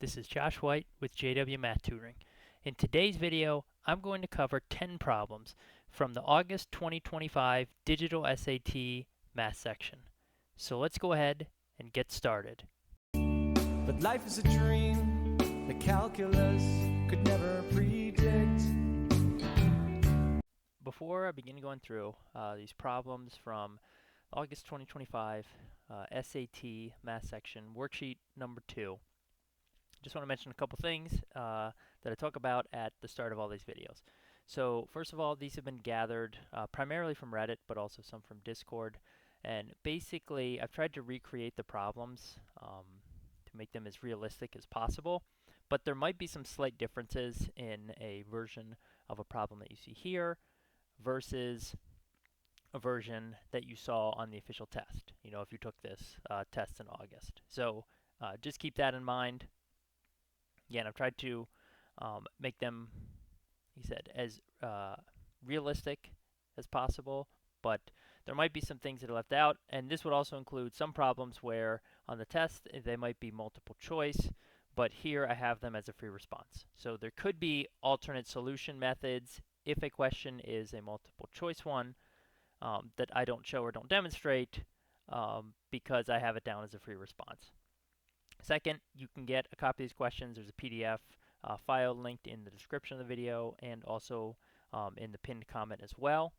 This is Josh White with JW Math Tutoring. In today's video, I'm going to cover 10 problems from the August 2025 Digital SAT Math section. So let's go ahead and get started. But life is a dream the calculus could never predict. Before I begin going through these problems from August 2025 SAT Math section, worksheet number 2, just want to mention a couple things that I talk about at the start of all these videos. So first of all, these have been gathered primarily from Reddit, but also some from Discord. And basically, I've tried to recreate the problems to make them as realistic as possible. But there might be some slight differences in a version of a problem that you see here versus a version that you saw on the official test, if you took this test in August. So just keep that in mind. Again, I've tried to make them, he said, as realistic as possible, but there might be some things that are left out, and this would also include some problems where on the test they might be multiple choice, but here I have them as a free response. So there could be alternate solution methods if a question is a multiple choice one that I don't show or don't demonstrate because I have it down as a free response. Second, you can get a copy of these questions. There's a PDF file linked in the description of the video and also in the pinned comment as well.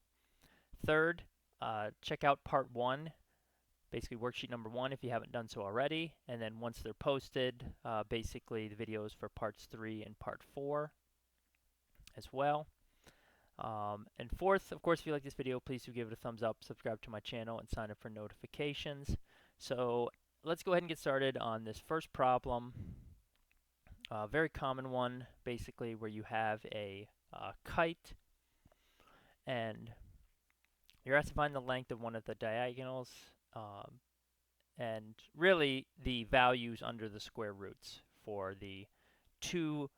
Third, check out part 1, basically worksheet number 1 if you haven't done so already. And then once they're posted, basically the videos for parts 3 and part 4 as well. And fourth, of course, if you like this video, please do give it a thumbs up, subscribe to my channel, and sign up for notifications. So let's go ahead and get started on this first problem. A very common one, basically, where you have a kite, and you're asked to find the length of one of the diagonals, and really the values under the square roots for the two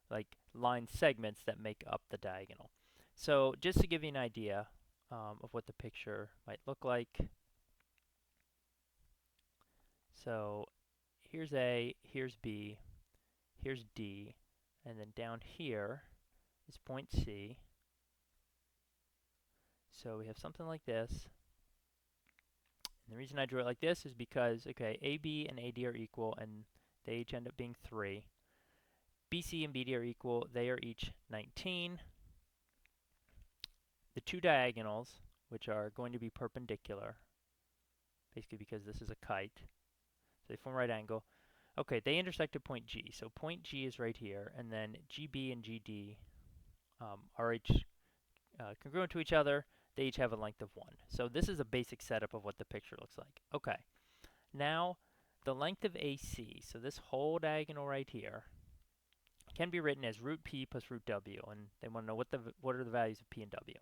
line segments that make up the diagonal. So just to give you an idea of what the picture might look like. So here's A, here's B, here's D, and then down here is point C. So we have something like this. And the reason I drew it like this is because, okay, AB and AD are equal, and they each end up being 3. BC and BD are equal. They are each 19. The two diagonals, which are going to be perpendicular, basically because this is a kite, so they form a right angle. Okay, they intersect at point G. So point G is right here, and then GB and GD are each congruent to each other. They each have a length of 1. So this is a basic setup of what the picture looks like. Okay, now the length of AC, so this whole diagonal right here, can be written as root P plus root W, and they want to know what are the values of P and W.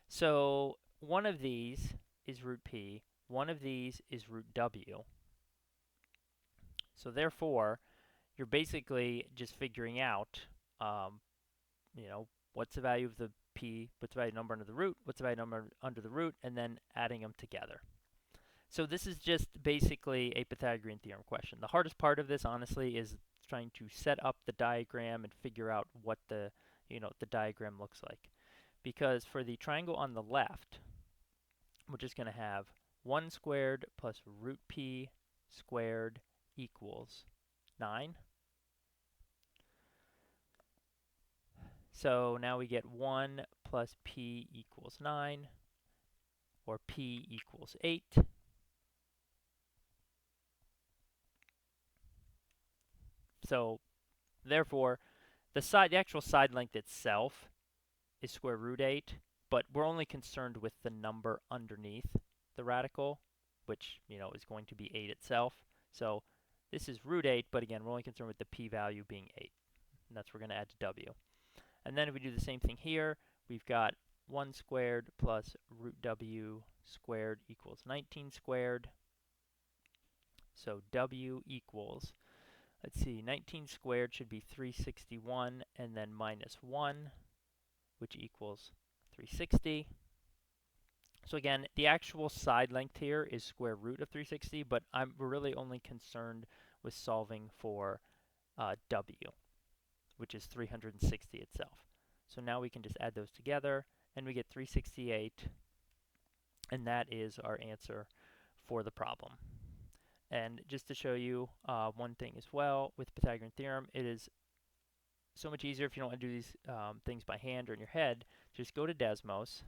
So one of these is root P, one of these is root W. So therefore, you're basically just figuring out, what's the value of the P, what's the value number under the root, what's the value number under the root, and then adding them together. So this is just basically a Pythagorean theorem question. The hardest part of this, honestly, is trying to set up the diagram and figure out what the diagram looks like. Because for the triangle on the left, we're just going to have 1 squared plus root P squared equals 9. So now we get 1 plus P equals 9, or P equals 8. So therefore, the actual side length itself is square root 8, but we're only concerned with the number underneath the radical, which is going to be 8 itself. So this is root 8, but again, we're only concerned with the P value being 8, and that's what we're going to add to W. And then if we do the same thing here, we've got 1 squared plus root W squared equals 19 squared. So W equals, let's see, 19 squared should be 361, and then minus 1, which equals 360. So again, the actual side length here is square root of 360, but we're really only concerned with solving for W, which is 360 itself. So now we can just add those together, and we get 368, and that is our answer for the problem. And just to show you one thing as well with Pythagorean theorem, it is so much easier if you don't want to do these things by hand or in your head. Just go to Desmos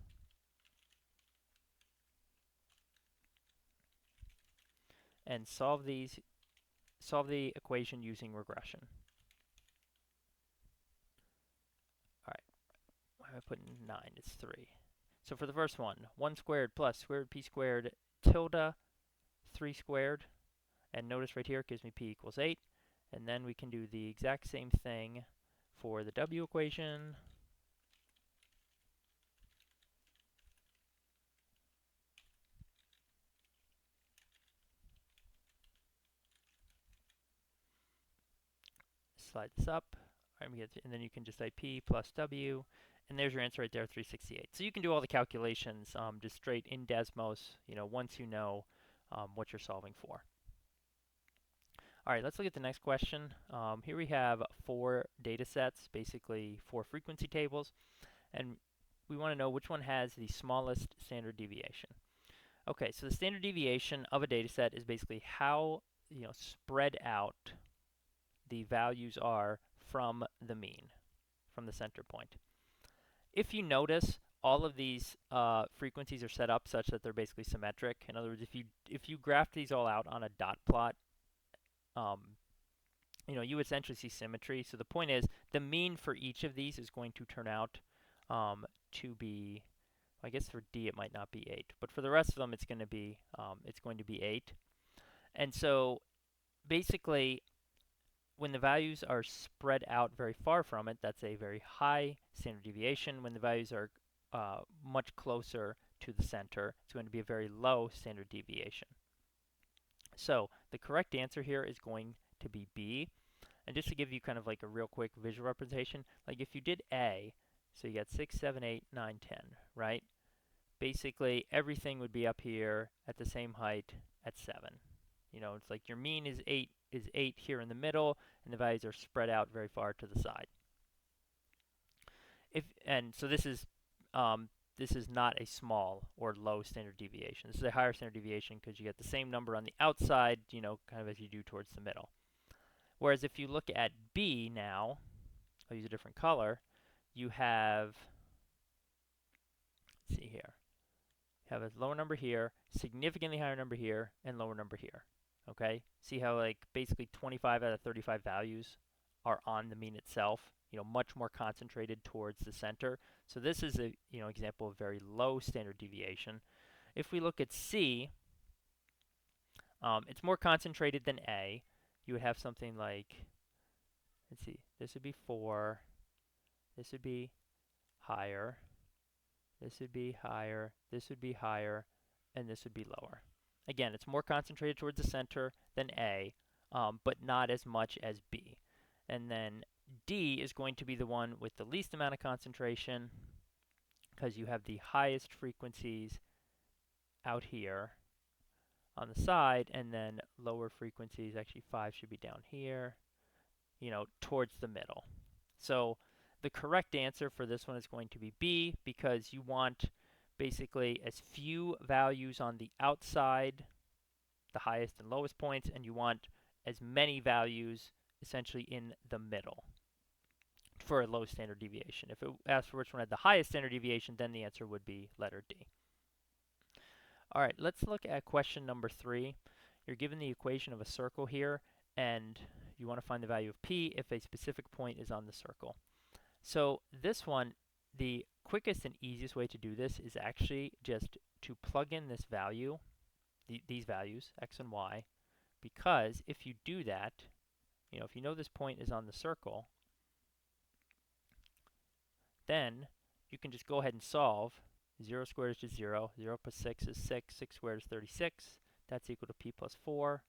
and solve the equation using regression. All right, why am I putting 9? It's 3. So for the first one, 1 squared plus square root p squared tilde 3 squared. And notice right here it gives me p equals 8. And then we can do the exact same thing for the w equation. Slide this up. All right, and then you can just type p plus w. And there's your answer right there, 368. So you can do all the calculations just straight in Desmos, once you know what you're solving for. All right, let's look at the next question. Here we have 4 data sets, basically 4 frequency tables, and we want to know which one has the smallest standard deviation. Okay, so the standard deviation of a data set is basically how spread out the values are from the mean, from the center point. If you notice, all of these frequencies are set up such that they're basically symmetric. In other words, if you graph these all out on a dot plot, you essentially see symmetry. So the point is, the mean for each of these is going to turn out to be, I guess for D it might not be 8, but for the rest of them it's going to be 8. And so basically, when the values are spread out very far from it, that's a very high standard deviation. When the values are much closer to the center, it's going to be a very low standard deviation. So the correct answer here is going to be B. And just to give you kind of like a real quick visual representation, like if you did A, so you got 6, 7, 8, 9, 10, right? Basically, everything would be up here at the same height at 7. It's like your mean is 8 here in the middle, and the values are spread out very far to the side. So this is not a small or low standard deviation. This is a higher standard deviation because you get the same number on the outside, kind of as you do towards the middle. Whereas if you look at B now, I'll use a different color, you have, let's see here, you have a lower number here, significantly higher number here, and lower number here. Okay? See how like basically 25 out of 35 values are on the mean itself, much more concentrated towards the center. So this is a example of very low standard deviation. If we look at C, it's more concentrated than A. You would have something like, let's see, this would be 4, this would be higher, this would be higher, this would be higher, and this would be lower. Again, it's more concentrated towards the center than A, but not as much as B. And then D is going to be the one with the least amount of concentration because you have the highest frequencies out here on the side, and then lower frequencies, actually 5 should be down here, towards the middle. So the correct answer for this one is going to be B, because you want basically as few values on the outside, the highest and lowest points, and you want as many values essentially in the middle for a low standard deviation. If it asked for which one had the highest standard deviation, then the answer would be letter D. All right, let's look at question number 3. You're given the equation of a circle here, and you want to find the value of P if a specific point is on the circle. So this one, the quickest and easiest way to do this is actually just to plug in this value, these values, x and y, because if you do that, if you know this point is on the circle, then you can just go ahead and solve. 0 squared is just 0. 0 plus 6 is 6. 6 squared is 36. That's equal to p plus 4.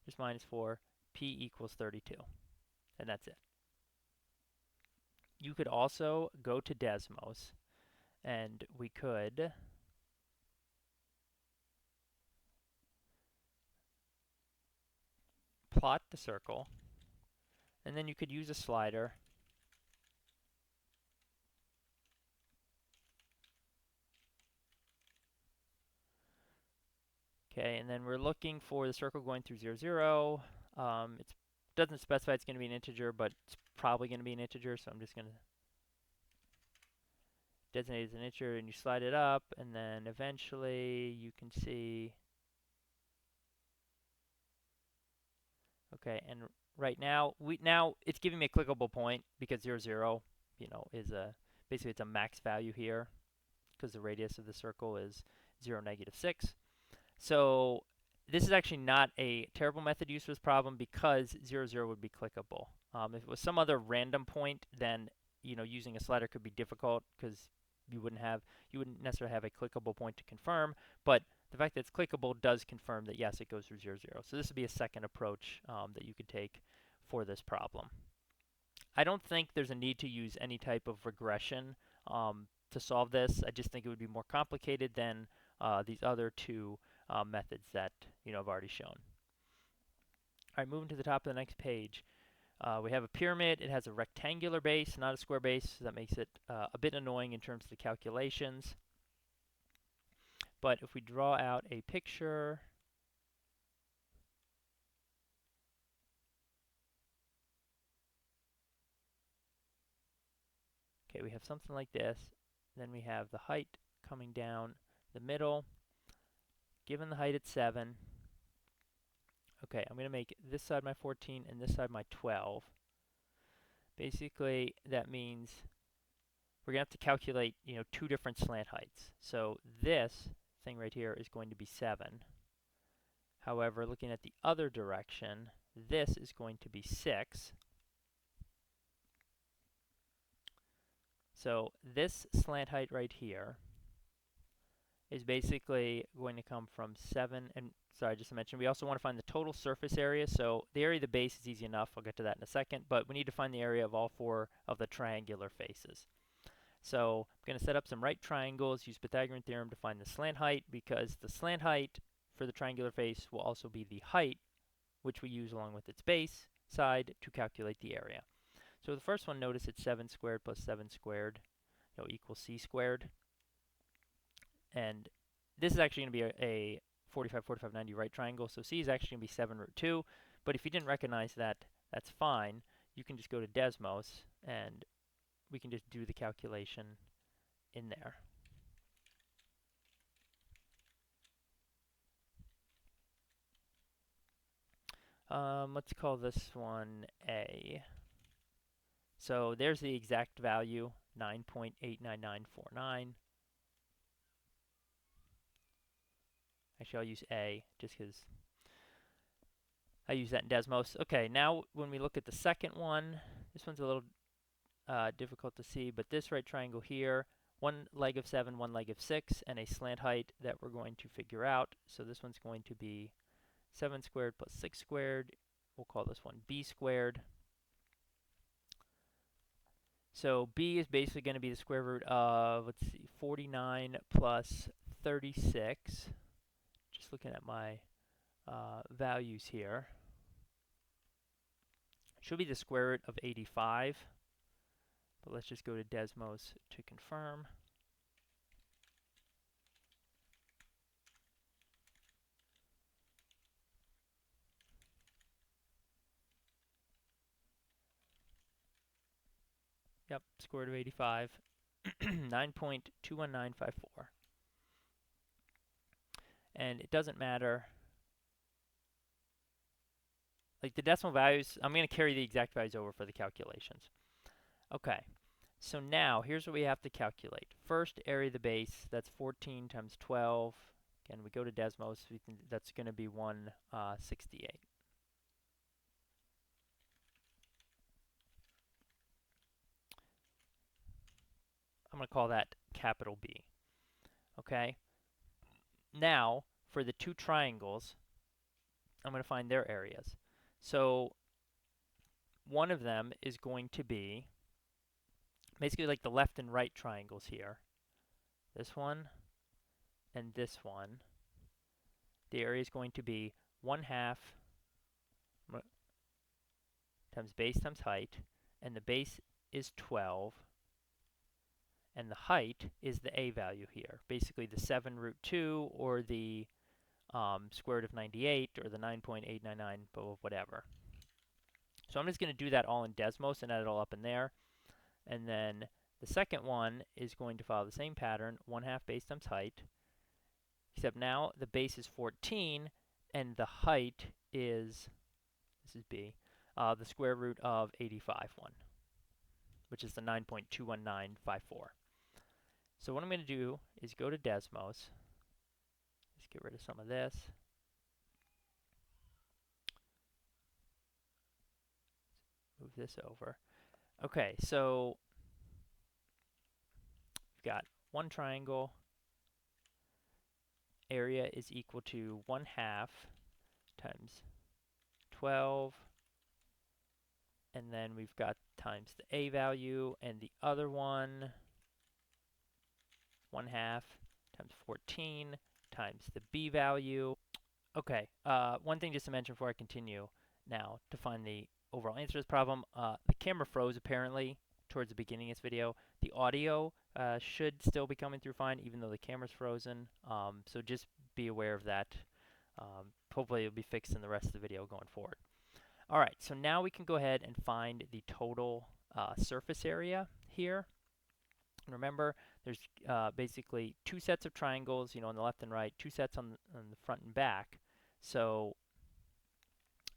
Just minus 4. P equals 32. And that's it. You could also go to Desmos, and we could plot the circle, And then you could use a slider. Okay, and then we're looking for the circle going through 0, 0. It doesn't specify it's going to be an integer, but it's probably going to be an integer, so I'm just going to designate as an integer, and you slide it up, and then eventually you can see. Okay, and right now now it's giving me a clickable point because 0, 0, is basically it's a max value here because the radius of the circle is 0, -6. So this is actually not a terrible method used for this problem because 0, 0 would be clickable. If it was some other random point, then using a slider could be difficult because you wouldn't necessarily have a clickable point to confirm. But the fact that it's clickable does confirm that yes, it goes through 0, 0. So this would be a second approach that you could take for this problem. I don't think there's a need to use any type of regression to solve this. I just think it would be more complicated than these other two methods that I've already shown. All right, moving to the top of the next page. We have a pyramid. It has a rectangular base, not a square base. So that makes it a bit annoying in terms of the calculations. But if we draw out a picture, okay, we have something like this. Then we have the height coming down the middle. Given the height at 7, okay, I'm going to make this side my 14 and this side my 12. Basically, that means we're going to have to calculate, two different slant heights. So this thing right here is going to be 7. However, looking at the other direction, this is going to be 6. So this slant height right here is basically going to come from 7, and sorry, just to mention, we also want to find the total surface area. So the area of the base is easy enough. I'll get to that in a second, but we need to find the area of all 4 of the triangular faces. So I'm going to set up some right triangles, use Pythagorean theorem to find the slant height, because the slant height for the triangular face will also be the height, which we use along with its base side to calculate the area. So the first one, notice it's 7 squared plus 7 squared equals c squared. And this is actually going to be a 45, 45, 90 right triangle, so c is actually going to be 7 root 2. But if you didn't recognize that, that's fine. You can just go to Desmos, and we can just do the calculation in there. Let's call this one A. So there's the exact value, 9.89949. Actually, I'll use A just because I use that in Desmos. Okay, now when we look at the second one, this one's a little difficult to see, but this right triangle here, one leg of 7, one leg of 6, and a slant height that we're going to figure out. So this one's going to be 7 squared plus 6 squared. We'll call this one b squared. So b is basically going to be the square root of, let's see, 49 plus 36. Just looking at my values here. Should be the square root of 85. But let's just go to Desmos to confirm. Yep, square root of 85, 9.21954. And it doesn't matter. Like the decimal values, I'm going to carry the exact values over for the calculations. Okay, so now here's what we have to calculate. First, area of the base, that's 14 times 12. Again, we go to Desmos, that's going to be 168. I'm going to call that capital B. Okay? Now, for the two triangles, I'm going to find their areas. So one of them is going to be basically like the left and right triangles here. This one and this one. The area is going to be 1/2. times base times height, and the base is 12, and the height is the a value here, basically the 7 root 2 or the square root of 98 or the 9.899, whatever. So I'm just going to do that all in Desmos and add it all up in there. And then the second one is going to follow the same pattern, 1/2 base times height, except now the base is 14 and the height is, this is b, the square root of 85.1, which is the 9.21954. So what I'm going to do is go to Desmos. Let's get rid of some of this. Move this over. Okay, so we've got one triangle. Area is equal to 1/2 times 12, and then we've got times the a value, and the other one, 1/2 times 14 times the b value. Okay, one thing just to mention before I continue now to find the overall answer to this problem. The camera froze apparently towards the beginning of this video. The audio should still be coming through fine even though the camera's frozen, so just be aware of that. Hopefully it'll be fixed in the rest of the video going forward. Alright, so now we can go ahead and find the total surface area here. Remember, there's basically two sets of triangles, on the left and right, two sets on the front and back. So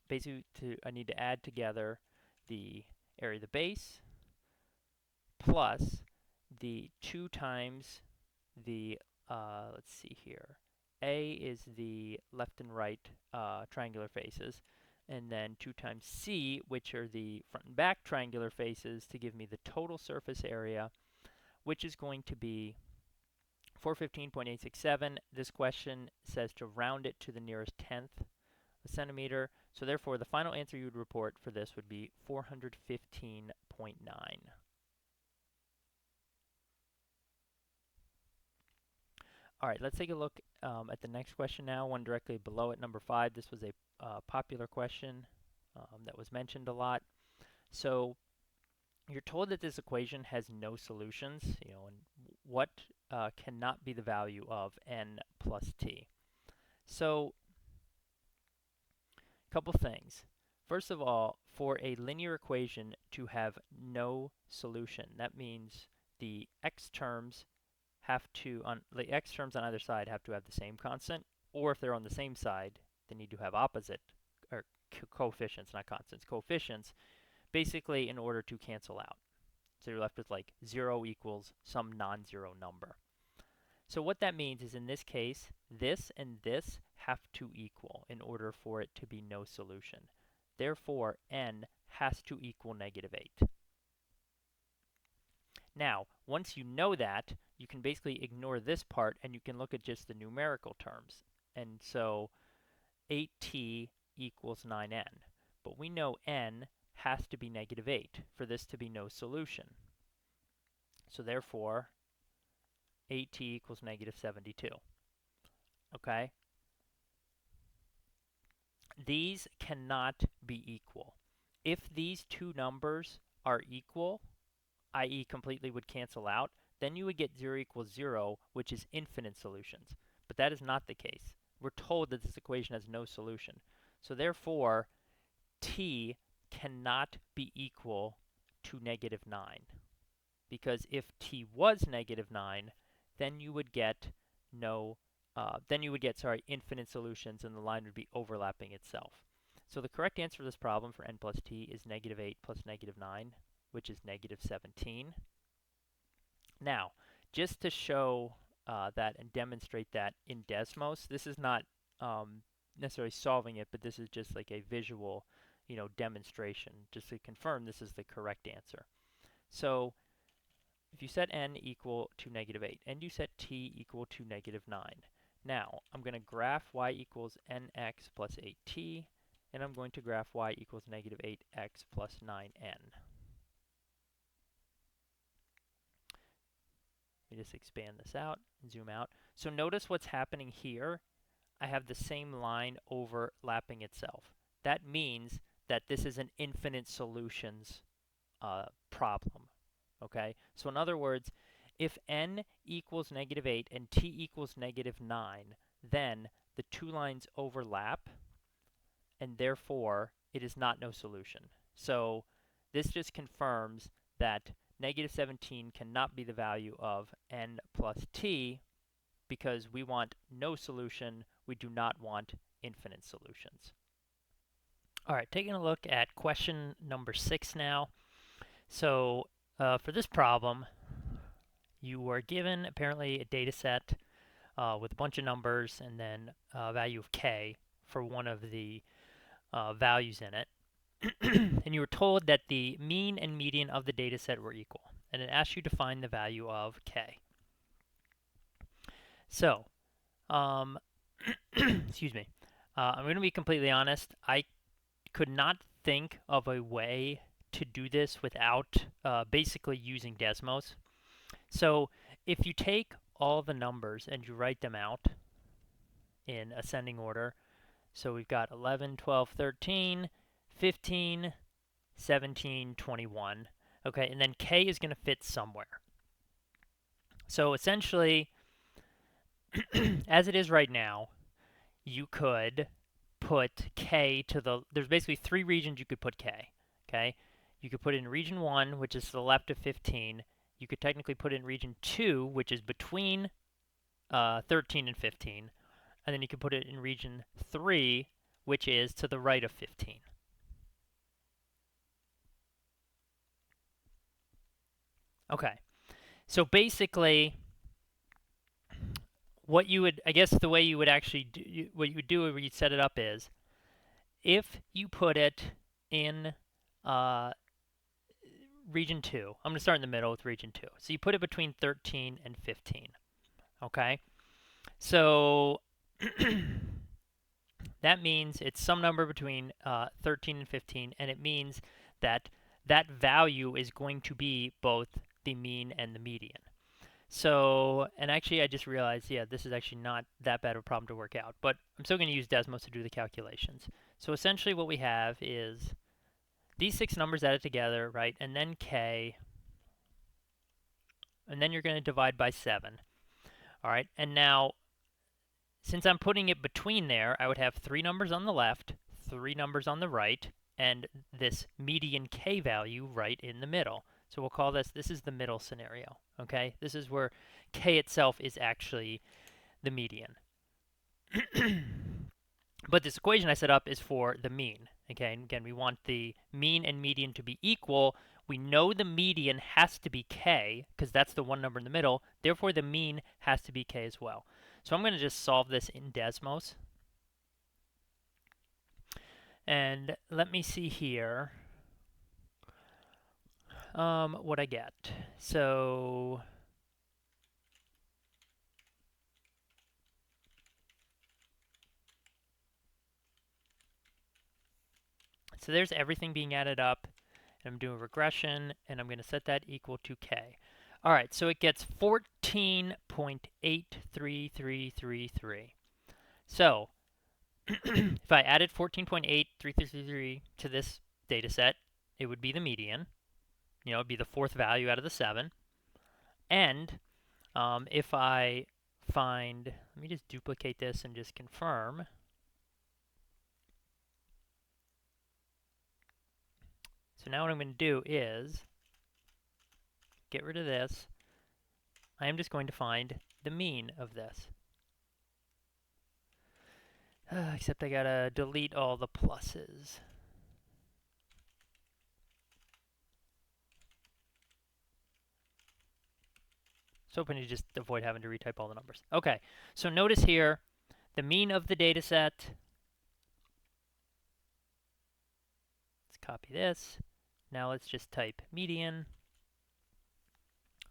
basically, I need to add together the area of the base plus the 2 times the, let's see here, A is the left and right triangular faces, and then 2 times C, which are the front and back triangular faces, to give me the total surface area, which is going to be 415.867. This question says to round it to the nearest tenth of a centimeter, so therefore the final answer you would report for this would be 415.9. Alright, let's take a look at the next question now, one directly below it, number 5. This was a popular question that was mentioned a lot. So you're told that this equation has no solutions, and what cannot be the value of n plus t. So a couple things. First of all, for a linear equation to have no solution, that means the x terms the x terms on either side have to have the same constant, or if they're on the same side, they need to have opposite, or coefficients, not constants, coefficients, basically in order to cancel out. So you're left with like 0 equals some non-zero number. So what that means is in this case, this and this have to equal in order for it to be no solution. Therefore, n has to equal -8. Now, once you know that, you can basically ignore this part and you can look at just the numerical terms. And so 8t equals 9n. But we know n has to be -8 for this to be no solution. So therefore, 8t equals -72. Okay? These cannot be equal. If these two numbers are equal, i.e. completely would cancel out, then you would get 0 equals 0, which is infinite solutions. But that is not the case. We're told that this equation has no solution. So therefore, t cannot be equal to -9. Because if t was -9, then you would get infinite solutions and the line would be overlapping itself. So the correct answer for this problem for n plus t is -8 plus -9, which is -17. Now, just to show that and demonstrate that in Desmos, this is not necessarily solving it, but this is just like a visual, demonstration, just to confirm this is the correct answer. So if you set n equal to -8 and you set t equal to -9, now I'm going to graph y equals nx plus 8t, and I'm going to graph y equals -8x plus 9n. Let me just expand this out and zoom out. So notice what's happening here. I have the same line overlapping itself. That means that this is an infinite solutions problem. Okay, so in other words, if n equals -8 and t equals -9, then the two lines overlap, and therefore it is not no solution. So this just confirms that -17 cannot be the value of n plus t, because we want no solution, we do not want infinite solutions. All right, taking a look at question number 6 now. So for this problem, you were given apparently a data set with a bunch of numbers and then a value of k for one of the values in it. And you were told that the mean and median of the data set were equal. And it asked you to find the value of k. So, excuse me. I'm going to be completely honest. I could not think of a way to do this without basically using Desmos. So if you take all the numbers and you write them out in ascending order, so we've got 11, 12, 13, 15, 17, 21. Okay, and then k is going to fit somewhere. So essentially, as it is right now, you could put k to the, there's basically 3 regions you could put k. Okay, you could put it in region 1, which is to the left of 15. You could technically put it in region 2, which is between 13 and 15. And then you could put it in region 3, which is to the right of 15. Okay, so basically, what you would, I guess the way you would actually do, what you would do where you'd set it up is, if you put it in region 2, I'm going to start in the middle with region 2. So you put it between 13 and 15. Okay, so that means it's some number between 13 and 15, and it means that that value is going to be both the mean and the median. So, and actually I just realized, yeah, this is actually not that bad of a problem to work out, but I'm still going to use Desmos to do the calculations. So essentially what we have is these 6 numbers added together, right, and then k, and then you're going to divide by 7. All right, and now, since I'm putting it between there, I would have 3 numbers on the left, 3 numbers on the right, and this median k value right in the middle. So we'll call this is the middle scenario, okay? This is where k itself is actually the median. But this equation I set up is for the mean, okay? And again, we want the mean and median to be equal. We know the median has to be k, because that's the one number in the middle. Therefore, the mean has to be k as well. So I'm going to just solve this in Desmos. And let me see here what I get. So there's everything being added up. And I'm doing regression, and I'm going to set that equal to k. All right, so it gets 14.83333. So if I added 14.83333 to this data set, it would be the median. You know, it would be the 4th value out of the 7. And if I find, let me just duplicate this and just confirm. So now what I'm going to do is get rid of this. I am just going to find the mean of this. Except I gotta delete all the pluses. So hoping to just avoid having to retype all the numbers. Okay, so notice here, the mean of the data set. Let's copy this. Now let's just type median.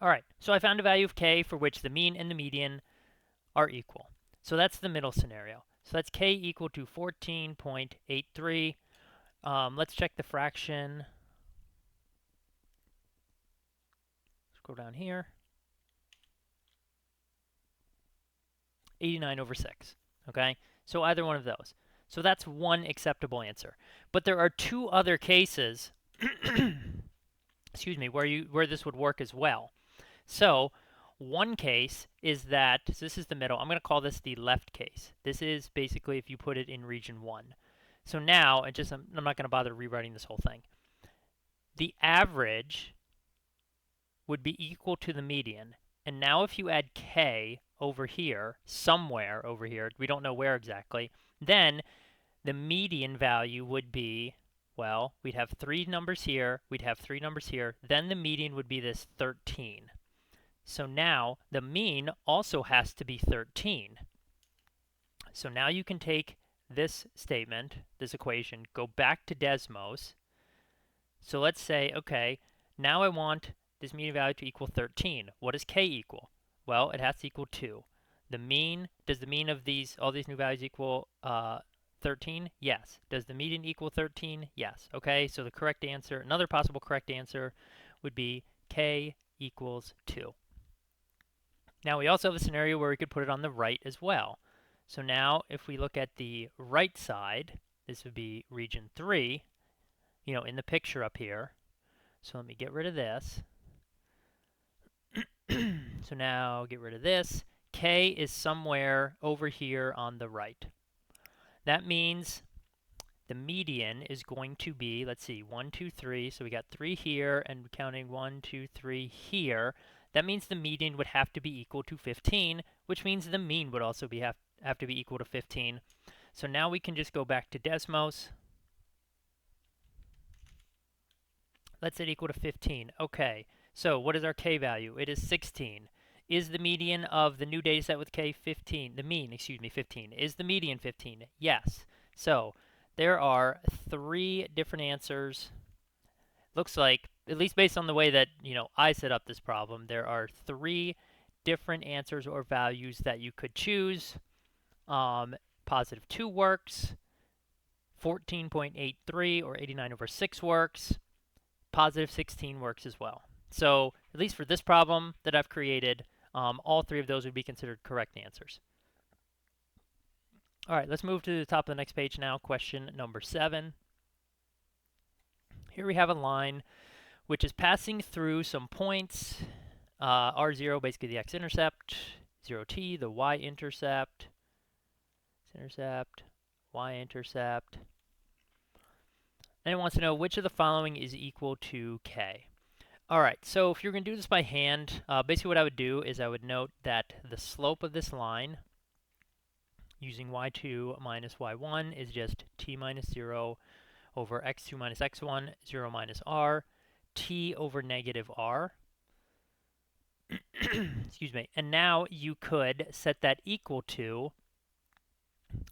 All right, so I found a value of k for which the mean and the median are equal. So that's the middle scenario. So that's k equal to 14.83. Let's check the fraction. Scroll down here. 89 over 6. Okay, so either one of those. So that's one acceptable answer. But there are two other cases, excuse me, where this would work as well. So one case is that, so this is the middle. I'm going to call this the left case. This is basically if you put it in region 1. So now, I'm not going to bother rewriting this whole thing. The average would be equal to the median. And now if you add k over here, somewhere over here, we don't know where exactly, then the median value would be, well, we'd have 3 numbers here, we'd have 3 numbers here, then the median would be this 13. So now the mean also has to be 13. So now you can take this statement, this equation, go back to Desmos. So let's say, okay, now I want this median value to equal 13. What does k equal? Well, it has to equal 2. The mean, does the mean of all these new values equal 13? Yes. Does the median equal 13? Yes. Okay, so the correct answer, another possible correct answer would be k equals 2. Now we also have a scenario where we could put it on the right as well. So now if we look at the right side, this would be region 3, in the picture up here. So let me get rid of this. So now get rid of this. K is somewhere over here on the right. That means the median is going to be, let's see, 1, 2, 3. So we got 3 here, and counting 1, 2, 3 here. That means the median would have to be equal to 15, which means the mean would also have to be equal to 15. So now we can just go back to Desmos. Let's set equal to 15. Okay, so what is our k value? It is 16. Is the median of the new data set with k 15? The mean, 15. Is the median 15? Yes. So there are 3 different answers. Looks like, at least based on the way that I set up this problem, there are 3 different answers or values that you could choose. Positive 2 works. 14.83 or 89/6 works. Positive 16 works as well. So at least for this problem that I've created, all 3 of those would be considered correct answers. All right, let's move to the top of the next page now. Question number 7. Here we have a line which is passing through some points. R0, basically the x-intercept, 0t, the y-intercept, y-intercept. And it wants to know which of the following is equal to k. All right, so if you're going to do this by hand, basically what I would do is I would note that the slope of this line using y2 minus y1 is just t minus 0 over x2 minus x1, 0 minus r, t over negative r. Excuse me. And now you could set that equal to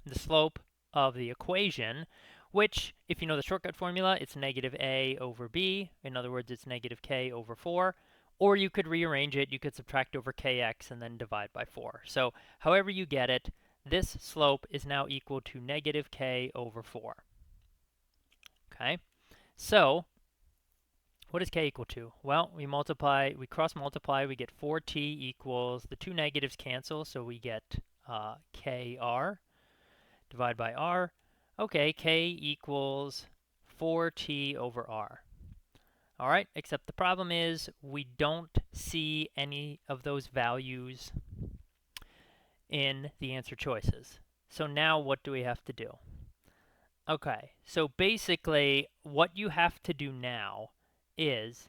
the slope of the equation, which, if you know the shortcut formula, it's negative a over b. In other words, it's negative k over 4. Or you could rearrange it. You could subtract over kx and then divide by 4. So however you get it, this slope is now equal to negative k over 4. Okay, so what is k equal to? Well, we cross multiply, we get 4t equals, the 2 negatives cancel, so we get kr, divide by r. Okay, k equals 4t over r. All right, except the problem is we don't see any of those values in the answer choices. So now what do we have to do? Okay, so basically what you have to do now is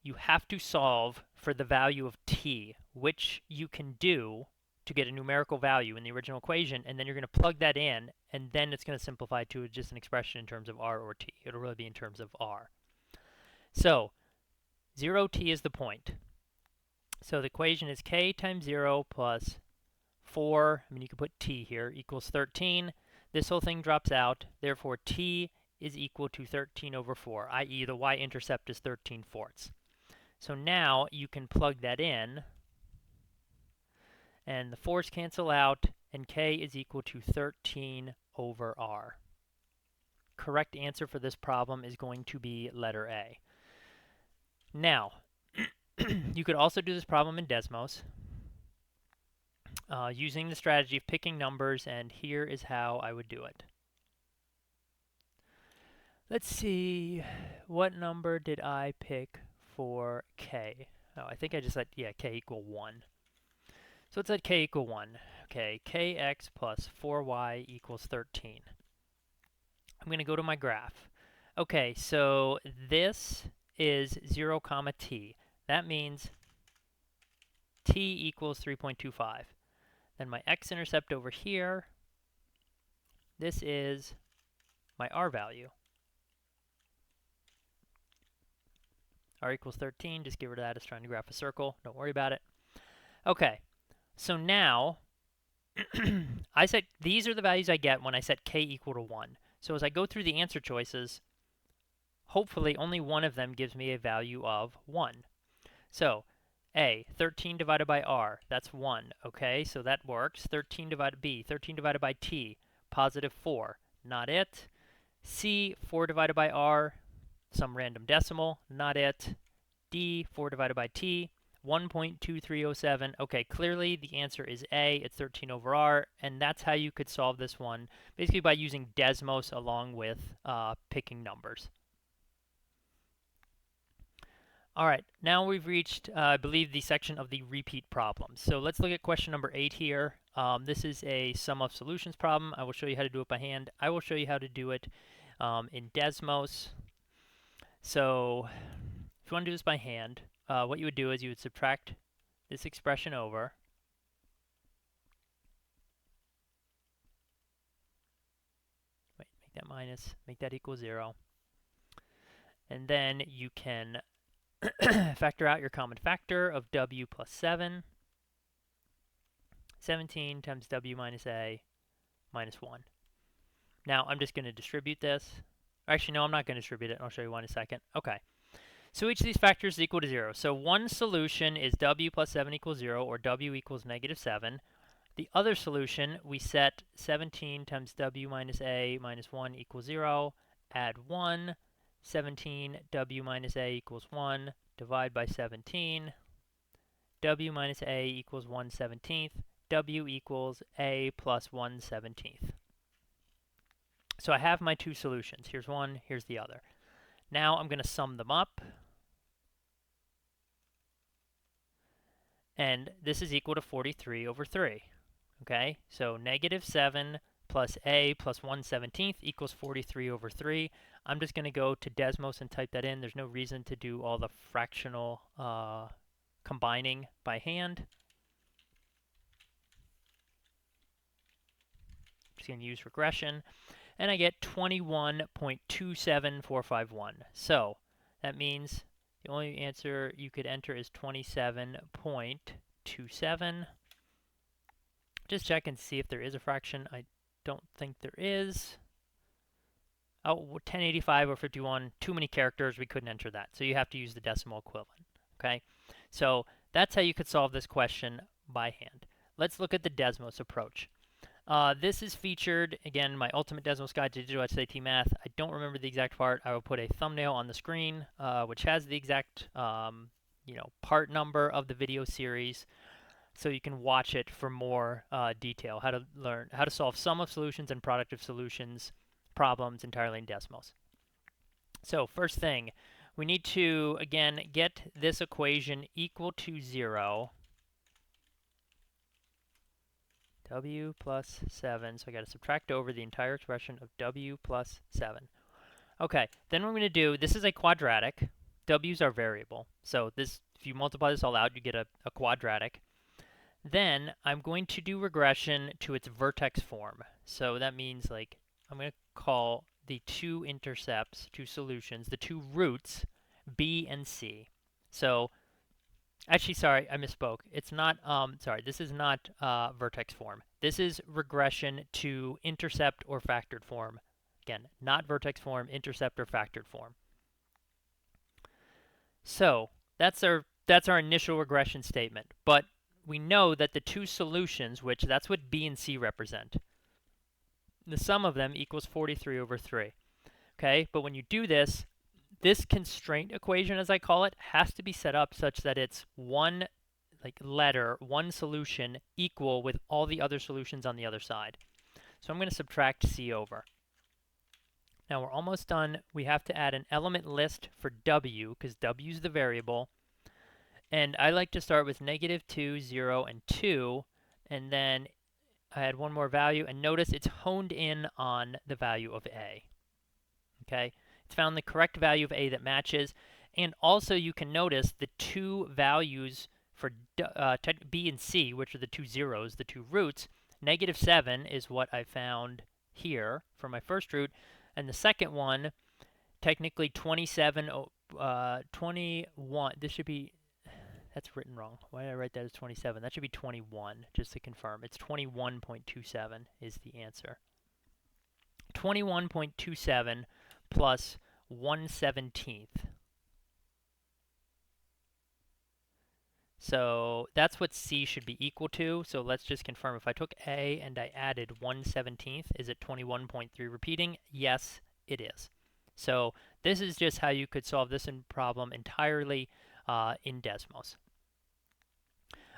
you have to solve for the value of t, which you can do to get a numerical value in the original equation, and then you're going to plug that in, and then it's going to simplify to just an expression in terms of r or t. It'll really be in terms of r. So 0t is the point. So the equation is k times 0 plus 4, you could put t here, equals 13. This whole thing drops out, therefore t is equal to 13 over 4, i.e. the y-intercept is 13/4. So now you can plug that in, and the 4's cancel out, and k is equal to 13 over r. Correct answer for this problem is going to be letter A. Now, you could also do this problem in Desmos using the strategy of picking numbers, and here is how I would do it. Let's see, what number did I pick for k? Oh, I think I just let, yeah, k equal 1. So let's let k equal 1. Okay, kx plus 4y equals 13. I'm going to go to my graph. Okay, so this is 0 comma t. That means t equals 3.25. Then my x-intercept over here, this is my r value. R equals 13, just get rid of that. It's trying to graph a circle. Don't worry about it. Okay, so now I set, these are the values I get when I set k equal to 1. So as I go through the answer choices, hopefully only one of them gives me a value of 1. So A, 13 divided by R, that's 1. Okay, so that works. 13 divided B, 13 divided by T, positive 4. Not it. C, 4 divided by R, some random decimal. Not it. D, 4 divided by T, 1.2307. Okay, clearly the answer is A. It's 13 over R, and that's how you could solve this one, basically by using Desmos along with picking numbers. All right, now we've reached, I believe, the section of the repeat problems. So let's look at question number 8 here. This is a sum of solutions problem. I will show you how to do it by hand. I will show you how to do it in Desmos. So if you want to do this by hand, what you would do is you would subtract this expression over. Wait, make that minus, make that equal 0. And then you can factor out your common factor of w plus 7. 17 times w minus a minus 1. Now I'm just going to distribute this. Actually, no, I'm not going to distribute it. I'll show you why in a second. Okay. So each of these factors is equal to 0. So one solution is w plus 7 equals 0, or w equals negative 7. The other solution, we set 17 times w minus a minus 1 equals 0. Add 1. 17 w minus a equals 1. Divide by 17. W minus a equals 1/17. W equals a plus 1/17. So I have my two solutions. Here's one, here's the other. Now I'm going to sum them up. And this is equal to 43 over 3. Okay, so negative 7 plus a plus 1/17 equals 43 over 3. I'm just going to go to Desmos and type that in. There's no reason to do all the fractional combining by hand. I'm just going to use regression. And I get 21.27451. So that means the only answer you could enter is 27.27. Just check and see if there is a fraction. I don't think there is. Oh, 1085 or 51, too many characters, we couldn't enter that. So you have to use the decimal equivalent. Okay, so that's how you could solve this question by hand. Let's look at the Desmos approach. This is featured, again, my Ultimate Desmos Guide to Digital SAT Math. I don't remember the exact part. I will put a thumbnail on the screen, which has the exact, part number of the video series, so you can watch it for more detail. How to learn how to solve sum of solutions and product of solutions problems entirely in Desmos. So first thing, we need to again get this equation equal to 0. W plus 7, so I got to subtract over the entire expression of w plus 7. Okay, then what I'm going to do, this is a quadratic. W's are variable. So this, if you multiply this all out, you get a quadratic. Then I'm going to do regression to its vertex form. So that means, like, I'm going to call the two intercepts, two solutions, the two roots, B and C. So actually, sorry, I misspoke. It's not, this is not vertex form. This is regression to intercept or factored form. Again, not vertex form, intercept or factored form. So that's our initial regression statement. But we know that the two solutions, which that's what B and C represent, the sum of them equals 43 over 3. Okay, but when you do this, this constraint equation, as I call it, has to be set up such that it's one letter, one solution equal with all the other solutions on the other side. So I'm going to subtract C over. Now we're almost done. We have to add an element list for w, because w is the variable. And I like to start with -2, 0, and 2, and then I add one more value, and notice it's honed in on the value of a. Okay, it's found the correct value of a that matches, and also you can notice the two values for b and c, which are the two zeros, the two roots. -7 is what I found here for my first root, and the second one, technically 27, 21, this should be, that's written wrong. Why did I write that as 27? That should be 21, just to confirm. It's 21.27 is the answer. 21.27 plus 1/17. So that's what C should be equal to. So let's just confirm. If I took A and I added 1/17, is it 21.3 repeating? Yes, it is. So this is just how you could solve this problem entirely in Desmos.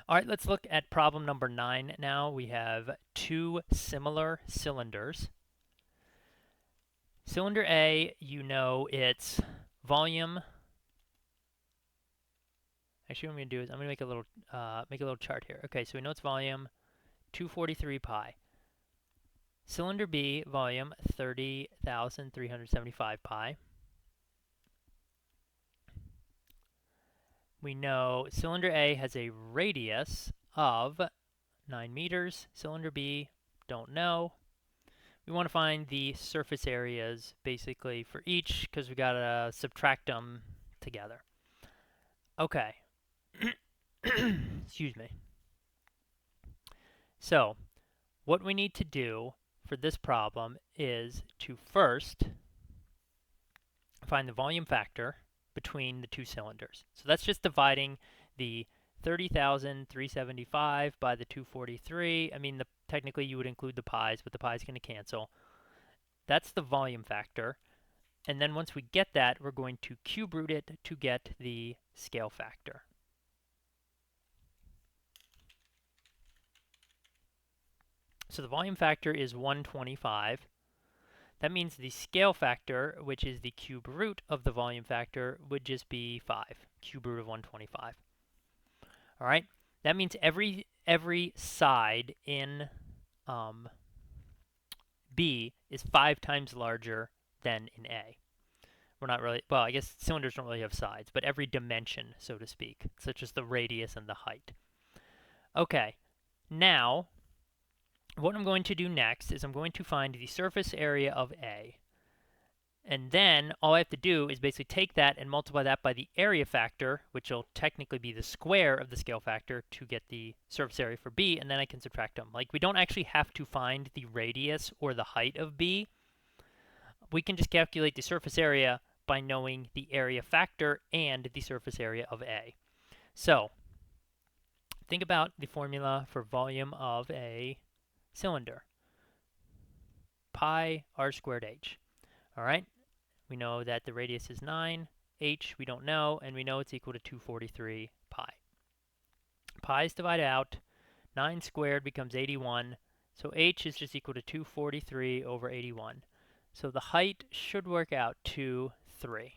All right, let's look at problem number 9 now. We have two similar cylinders. Cylinder A, you know its volume. Actually, what I'm going to do is I'm going to make a little chart here. Okay, so we know its volume, 243 pi. Cylinder B, volume, 30,375 pi. We know cylinder A has a radius of 9 meters. Cylinder B, don't know. We want to find the surface areas, basically, for each, because we got to subtract them together. Okay. Excuse me. So, what we need to do for this problem is to first find the volume factor between the two cylinders. So that's just dividing the 30,375 by the 243. I mean, technically you would include the pi's, but the pi's going to cancel. That's the volume factor. And then once we get that, we're going to cube root it to get the scale factor. So the volume factor is 125. That means the scale factor, which is the cube root of the volume factor, would just be 5, cube root of 125. All right, that means every side in B is 5 times larger than in A. We're not really, well, I guess cylinders don't really have sides, but every dimension, so to speak, such as the radius and the height. Okay, now what I'm going to do next is I'm going to find the surface area of A. And then all I have to do is basically take that and multiply that by the area factor, which will technically be the square of the scale factor, to get the surface area for B, and then I can subtract them. Like, we don't actually have to find the radius or the height of B. We can just calculate the surface area by knowing the area factor and the surface area of A. So, think about the formula for volume of a cylinder. Pi r squared h. All right, we know that the radius is 9, h we don't know, and we know it's equal to 243 pi. Pi is divided out, 9 squared becomes 81, so h is just equal to 243 over 81. So the height should work out to 3.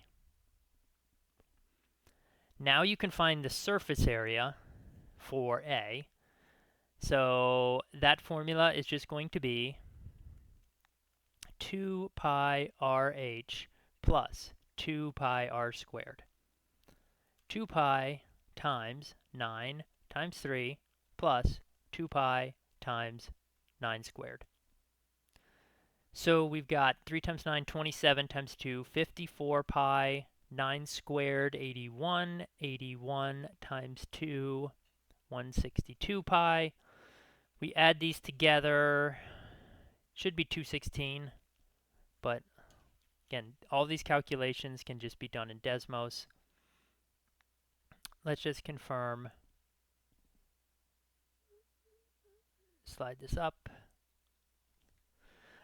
Now you can find the surface area for A. So that formula is just going to be 2 pi RH plus 2 pi r squared. 2 pi times 9 times 3 plus 2 pi times 9 squared. So we've got 3 times 9, 27 times 2, 54 pi, 9 squared, 81, 81 times 2, 162 pi. We add these together, should be 216, but again, all these calculations can just be done in Desmos. Let's just confirm. Slide this up.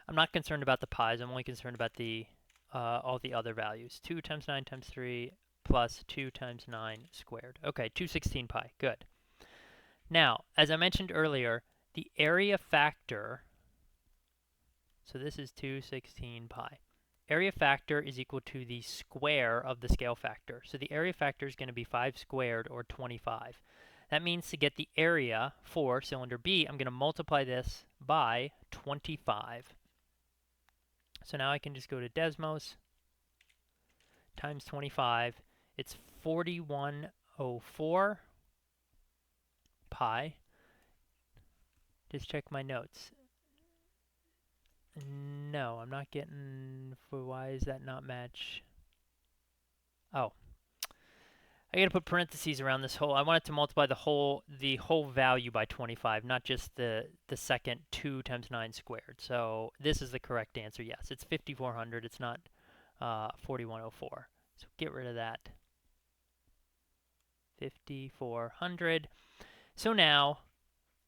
I'm not concerned about the pi's, I'm only concerned about the all the other values. 2 times 9 times 3 plus 2 times 9 squared. Okay, 216 pi, good. Now, as I mentioned earlier, the area factor, so this is 216 pi. area factor is equal to the square of the scale factor. So the area factor is going to be 5 squared, or 25. That means to get the area for cylinder B, I'm going to multiply this by 25. So now I can just go to Desmos times 25. It's 4104 pi. Just check my notes. No, I'm not getting, why is that not match? Oh, I gotta put parentheses around this whole. I want it to multiply the whole value by 25, not just the second 2 times 9 squared. So this is the correct answer. Yes, it's 5400. It's not 4104. So get rid of that. 5400. So now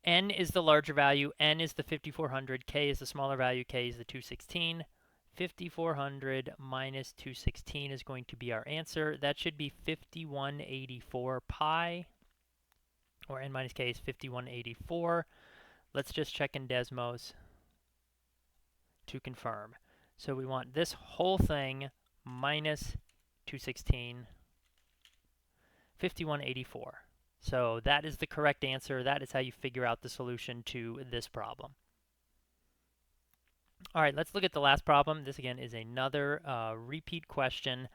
n is the larger value, n is the 5400, k is the smaller value, k is the 216. 5400 minus 216 is going to be our answer. That should be 5184 pi, or n minus k is 5184. Let's just check in Desmos to confirm. So we want this whole thing minus 216, 5184. So that is the correct answer. That is how you figure out the solution to this problem. All right, let's look at the last problem. This, again, is another repeat question.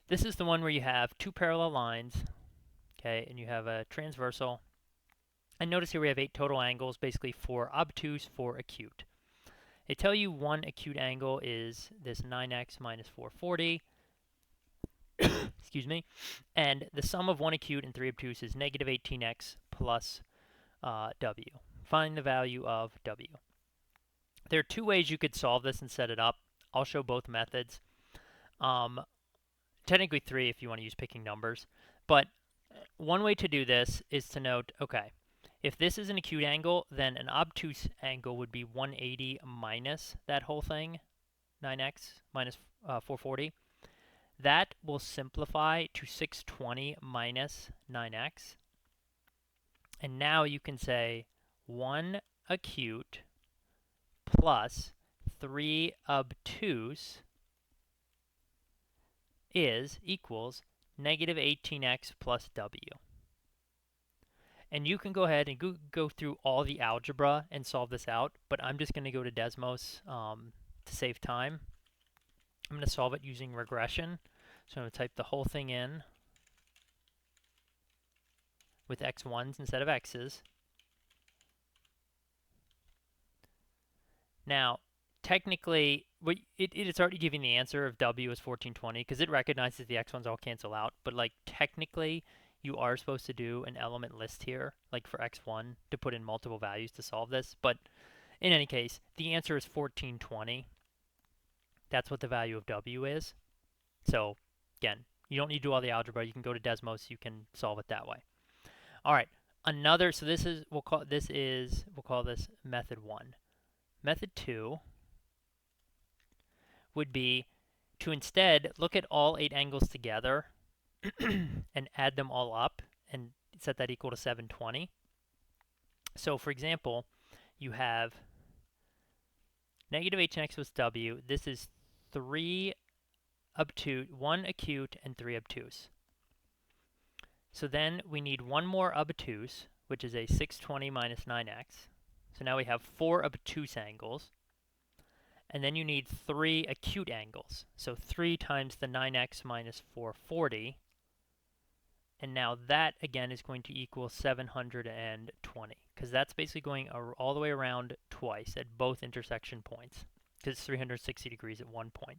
This is the one where you have two parallel lines, okay, and you have a transversal. And notice here we have 8 total angles, basically 4 obtuse, 4 acute. They tell you one acute angle is this 9x minus 440. Excuse me. And the sum of 1 acute and 3 obtuse is negative 18x plus w. Find the value of w. There are 2 ways you could solve this and set it up. I'll show both methods. Technically 3 if you want to use picking numbers. But one way to do this is to note, okay, if this is an acute angle, then an obtuse angle would be 180 minus that whole thing, 9x minus 440. That will simplify to 620 minus 9x. And now you can say 1 acute plus 3 obtuse equals negative 18x plus w. And you can go ahead and go through all the algebra and solve this out, but I'm just going to go to Desmos to save time. I'm going to solve it using regression. So I'm going to type the whole thing in with x1s instead of x's. Now, technically, it's already giving the answer of w is 1420 because it recognizes the x1s all cancel out. But like technically, you are supposed to do an element list here, like for x1, to put in multiple values to solve this. But in any case, the answer is 1420. That's what the value of w is. So again, you don't need to do all the algebra. You can go to Desmos. You can solve it that way. All right. Another. So this is we'll call this method 1. Method 2 would be to instead look at all 8 angles together and add them all up and set that equal to 720. So for example, you have negative 18x plus w. This is 3 obtuse, 1 acute, and 3 obtuse. So then we need one more obtuse, which is a 620 minus 9x. So now we have 4 obtuse angles. And then you need 3 acute angles. So 3 times the 9x minus 440. And now that, again, is going to equal 720. Because that's basically going all the way around twice at both intersection points. Because it's 360 degrees at one point.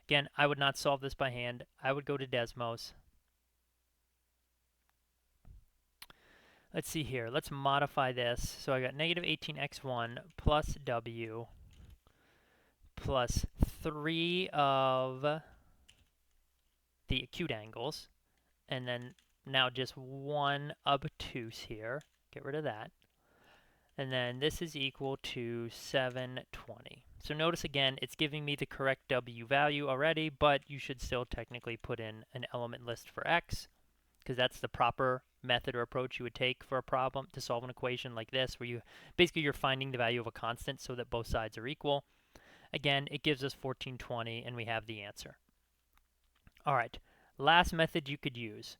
Again, I would not solve this by hand. I would go to Desmos. Let's see here. Let's modify this. So I got negative 18x1 plus w plus 3 of the acute angles. And then now just 1 obtuse here. Get rid of that. And then this is equal to 720. So notice again, it's giving me the correct w value already, but you should still technically put in an element list for x, because that's the proper method or approach you would take for a problem to solve an equation like this, where you're finding the value of a constant so that both sides are equal. Again, it gives us 1420 and we have the answer. All right, last method you could use.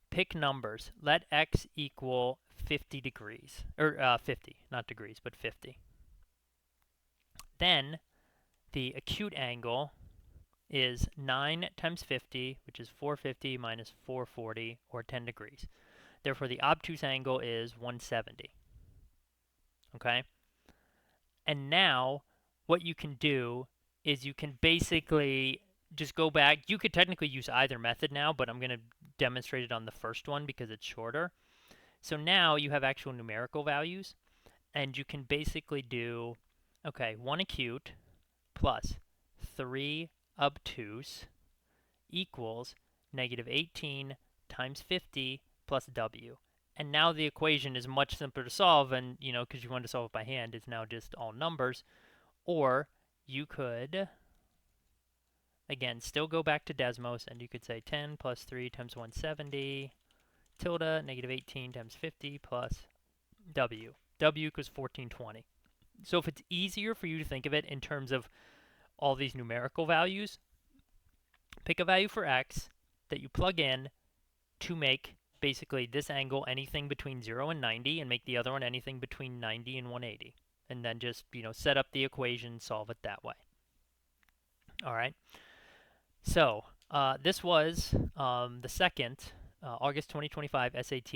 Pick numbers. Let x equal 50 degrees, or 50, not degrees, but 50. Then the acute angle is 9 times 50, which is 450 minus 440, or 10 degrees. Therefore, the obtuse angle is 170. Okay? And now, what you can do is you can basically just go back. You could technically use either method now, but I'm going to demonstrate it on the first one because it's shorter. So now you have actual numerical values, and you can basically do, okay, 1 acute plus 3 obtuse equals negative 18 times 50 plus w. And now the equation is much simpler to solve, and because you want to solve it by hand, it's now just all numbers. Or you could, again, still go back to Desmos, and you could say 10 plus 3 times 170 tilde negative 18 times 50 plus w. W equals 1420. So if it's easier for you to think of it in terms of all these numerical values, pick a value for x that you plug in to make basically this angle anything between 0 and 90, and make the other one anything between 90 and 180. And then just, set up the equation, solve it that way. All right. So this was the second August 2025 SAT,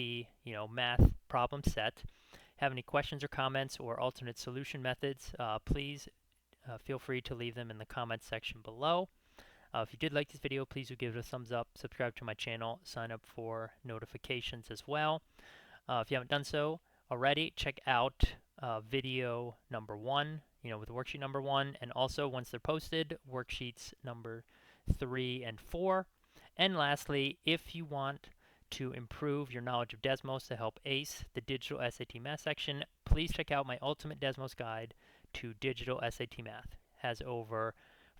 math problem set. Have any questions or comments or alternate solution methods, please feel free to leave them in the comments section below. If you did like this video, please do give it a thumbs up, subscribe to my channel, sign up for notifications as well. If you haven't done so already, check out video number 1, with worksheet number 1, and also once they're posted, worksheets number 3 and 4. And lastly, if you want to improve your knowledge of Desmos to help ace the digital SAT math section, please check out my ultimate Desmos guide to digital SAT math. It has over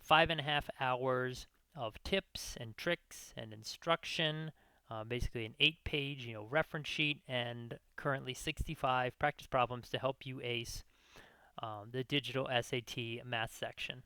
5.5 hours of tips and tricks and instruction, basically an 8-page reference sheet, and currently 65 practice problems to help you ace the digital SAT math section.